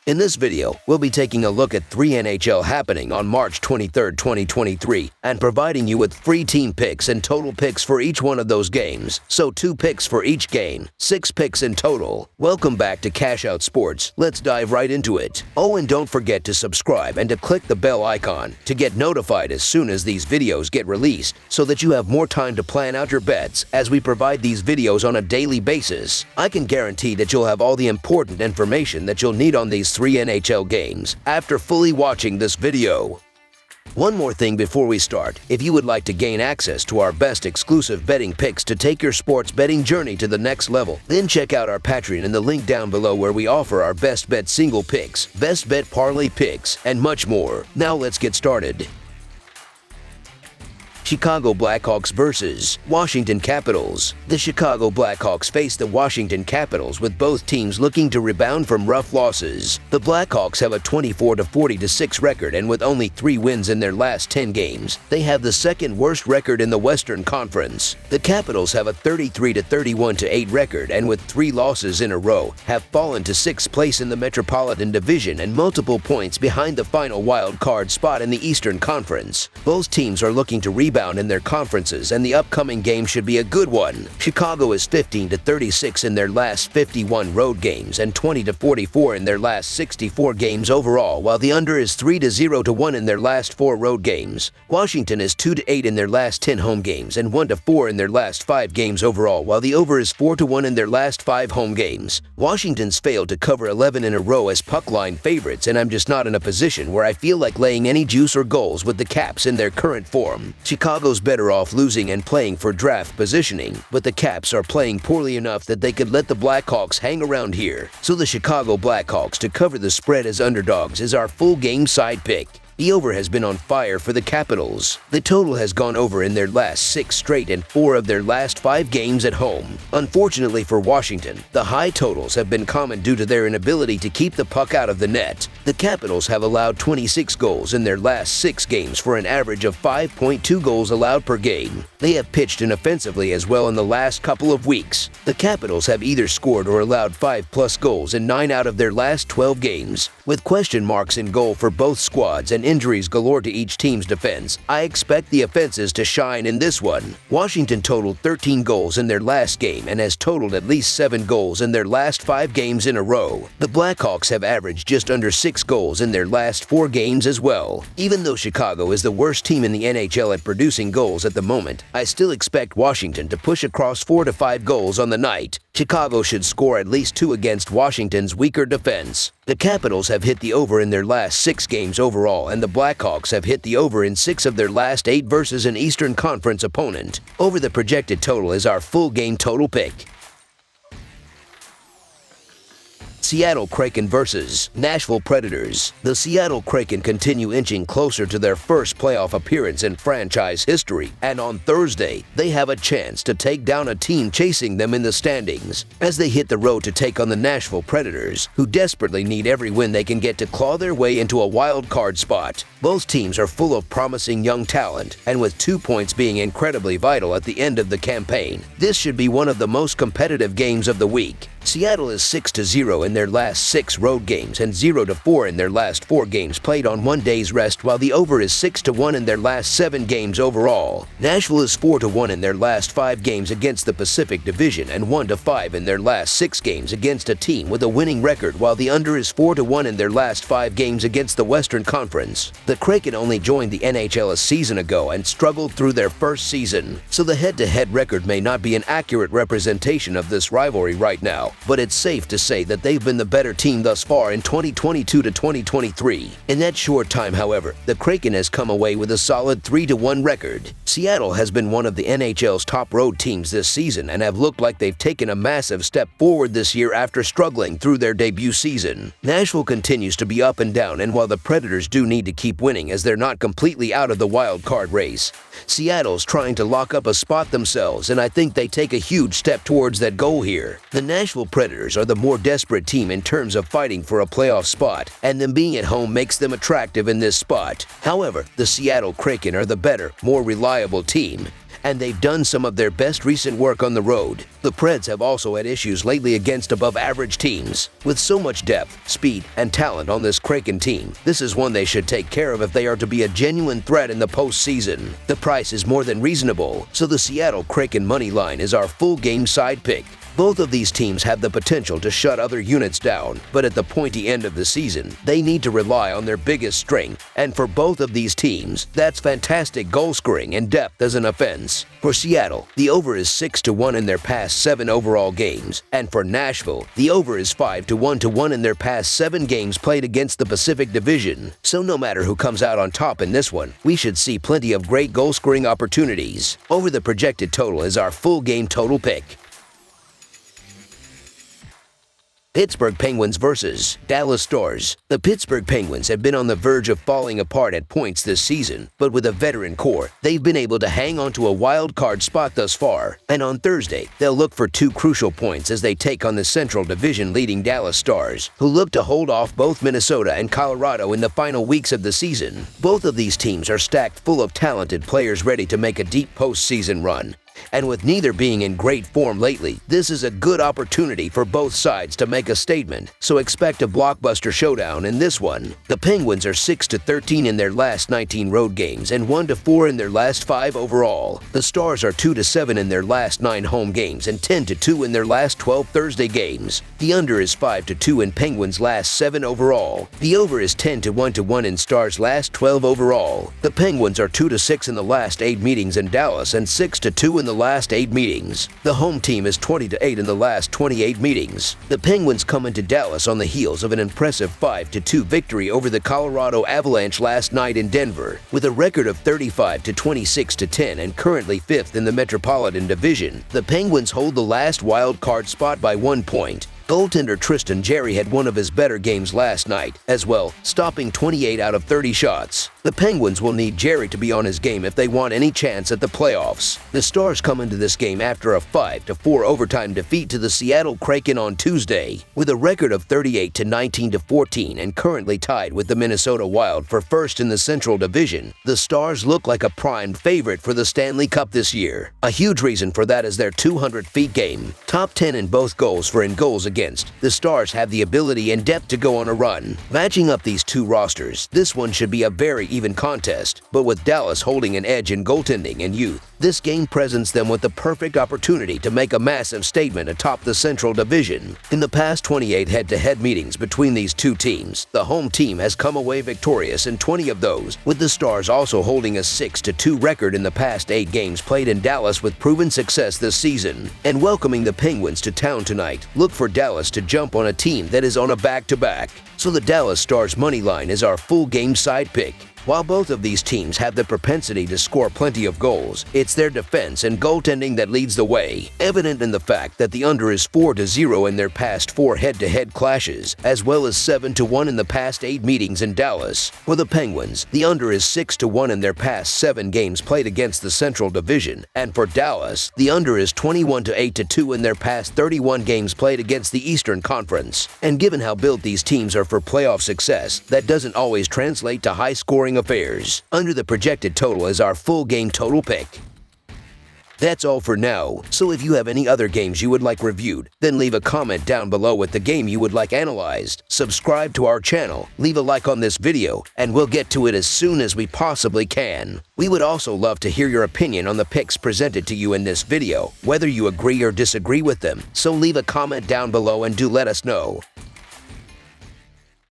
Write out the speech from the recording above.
In this video, we'll be taking a look at 3 NHL happening on March 23, 2023, and providing you with free team picks and total picks for each one of those games. So 2 picks for each game, 6 picks in total. Welcome back to Cash Out Sports. Let's dive right into it. Oh, and don't forget to subscribe and to click the bell icon to get notified as soon as these videos get released, so that you have more time to plan out your bets as we provide these videos on a daily basis. I can guarantee that you'll have all the important information that you'll need on these 3 NHL games after fully watching this video. One more thing before we start. If you would like to gain access to our best exclusive betting picks to take your sports betting journey to the next level, then check out our Patreon in the link down below, where we offer our best bet single picks, best bet parlay picks, and much more. Now let's get started. Chicago Blackhawks versus Washington Capitals. The Chicago Blackhawks face the Washington Capitals, with both teams looking to rebound from rough losses. The Blackhawks have a 24-40-6 record, and with only 3 wins in their last 10 games, they have the second worst record in the Western Conference. The Capitals have a 33-31-8 record, and with 3 losses in a row, have fallen to 6th place in the Metropolitan Division and multiple points behind the final wild card spot in the Eastern Conference. Both teams are looking to rebound in their conferences, and the upcoming game should be a good one. Chicago is 15-36 in their last 51 road games and 20-44 in their last 64 games overall, while the under is 3-0-1 in their last 4 road games. Washington is 2-8 in their last 10 home games and 1-4 in their last 5 games overall, while the over is 4-1 in their last 5 home games. Washington's failed to cover 11 in a row as puck line favorites, and I'm just not in a position where I feel like laying any juice or goals with the Caps in their current form. Chicago's better off losing and playing for draft positioning, but the Caps are playing poorly enough that they could let the Blackhawks hang around here. So the Chicago Blackhawks to cover the spread as underdogs is our full game side pick. The over has been on fire for the Capitals. The total has gone over in their last 6 straight and 4 of their last 5 games at home. Unfortunately for Washington, the high totals have been common due to their inability to keep the puck out of the net. The Capitals have allowed 26 goals in their last 6 games for an average of 5.2 goals allowed per game. They have pitched inoffensively as well in the last couple of weeks. The Capitals have either scored or allowed 5+ goals in 9 out of their last 12 games. With question marks in goal for both squads and injuries galore to each team's defense, I expect the offenses to shine in this one. Washington totaled 13 goals in their last game and has totaled at least 7 goals in their last 5 games in a row. The Blackhawks have averaged just under 6 goals in their last 4 games as well. Even though Chicago is the worst team in the NHL at producing goals at the moment, I still expect Washington to push across 4 to 5 goals on the night. Chicago should score at least 2 against Washington's weaker defense. The Capitals have hit the over in their last 6 games overall, and the Blackhawks have hit the over in 6 of their last 8 versus an Eastern Conference opponent. Over the projected total is our full game total pick. Seattle Kraken versus Nashville Predators. The Seattle Kraken continue inching closer to their first playoff appearance in franchise history, and on Thursday, they have a chance to take down a team chasing them in the standings as they hit the road to take on the Nashville Predators, who desperately need every win they can get to claw their way into a wild card spot. Both teams are full of promising young talent, and with 2 points being incredibly vital at the end of the campaign, this should be one of the most competitive games of the week. Seattle is 6-0 in their last 6 road games and 0-4 in their last 4 games played on 1 day's rest, while the over is 6-1 in their last 7 games overall. Nashville is 4-1 in their last 5 games against the Pacific Division and 1-5 in their last 6 games against a team with a winning record, while the under is 4-1 in their last 5 games against the Western Conference. The Kraken only joined the NHL a season ago and struggled through their first season, so the head-to-head record may not be an accurate representation of this rivalry right now, but it's safe to say that they've been the better team thus far in 2022 to 2023. In that short time, however, the Kraken has come away with a solid 3-1 record. Seattle has been one of the NHL's top road teams this season and have looked like they've taken a massive step forward this year after struggling through their debut season. Nashville continues to be up and down, and while the Predators do need to keep winning as they're not completely out of the wild card race, Seattle's trying to lock up a spot themselves, and I think they take a huge step towards that goal here. The Nashville Predators are the more desperate team in terms of fighting for a playoff spot, and them being at home makes them attractive in this spot. However, the Seattle Kraken are the better, more reliable team, and they've done some of their best recent work on the road. The Preds have also had issues lately against above-average teams. With so much depth, speed, and talent on this Kraken team, this is one they should take care of if they are to be a genuine threat in the postseason. The price is more than reasonable, so the Seattle Kraken money line is our full game side pick. Both of these teams have the potential to shut other units down, but at the pointy end of the season, they need to rely on their biggest strength, and for both of these teams, that's fantastic goal scoring and depth as an offense. For Seattle, the over is 6-1 in their past 7 overall games, and for Nashville, the over is 5-1 in their past 7 games played against the Pacific Division. So no matter who comes out on top in this one, we should see plenty of great goal scoring opportunities. Over the projected total is our full game total pick. Pittsburgh Penguins versus Dallas Stars. The Pittsburgh Penguins have been on the verge of falling apart at points this season, but with a veteran core, they've been able to hang on to a wild card spot thus far. And on Thursday, they'll look for 2 crucial points as they take on the Central Division leading Dallas Stars, who look to hold off both Minnesota and Colorado in the final weeks of the season. Both of these teams are stacked full of talented players ready to make a deep postseason run. And with neither being in great form lately, this is a good opportunity for both sides to make a statement, so expect a blockbuster showdown in this one. The Penguins are 6-13 in their last 19 road games and 1-4 in their last 5 overall. The Stars are 2-7 in their last 9 home games and 10-2 in their last 12 Thursday games. The under is 5-2 in Penguins' last 7 overall. The over is 10-1 in Stars' last 12 overall. The Penguins are 2-6 in the last 8 meetings in Dallas and 6-2 in the last 8 meetings. The home team is 20-8 in the last 28 meetings. The Penguins come into Dallas on the heels of an impressive 5-2 victory over the Colorado Avalanche last night in Denver. With a record of 35-26-10 and currently 5th in the Metropolitan Division, the Penguins hold the last wild card spot by 1 point. Goaltender Tristan Jarry had one of his better games last night, as well, stopping 28 out of 30 shots. The Penguins will need Jarry to be on his game if they want any chance at the playoffs. The Stars come into this game after a 5-4 overtime defeat to the Seattle Kraken on Tuesday. With a record of 38-19-14 and currently tied with the Minnesota Wild for first in the Central Division, the Stars look like a prime favorite for the Stanley Cup this year. A huge reason for that is their 200-feet game. Top 10 in both goals for goals against. The Stars have the ability and depth to go on a run. Matching up these two rosters, this one should be a very even contest, but with Dallas holding an edge in goaltending and youth, this game presents them with the perfect opportunity to make a massive statement atop the Central Division. In the past 28 head-to-head meetings between these two teams, the home team has come away victorious in 20 of those, with the Stars also holding a 6-2 record in the past 8 games played in Dallas with proven success this season. And welcoming the Penguins to town tonight, look for Dallas to jump on a team that is on a back-to-back. So the Dallas Stars money line is our full game side pick. While both of these teams have the propensity to score plenty of goals, it's their defense and goaltending that leads the way, evident in the fact that the under is 4-0 in their past 4 head-to-head clashes, as well as 7-1 in the past 8 meetings in Dallas. For the Penguins, the under is 6-1 in their past 7 games played against the Central Division, and for Dallas, the under is 21-8-2 in their past 31 games played against the Eastern Conference. And given how built these teams are for playoff success, that doesn't always translate to high-scoring affairs. Under the projected total is our full game total pick. That's all for now, so if you have any other games you would like reviewed, then leave a comment down below with the game you would like analyzed. Subscribe to our channel, leave a like on this video, and we'll get to it as soon as we possibly can. We would also love to hear your opinion on the picks presented to you in this video, whether you agree or disagree with them, so leave a comment down below and do let us know.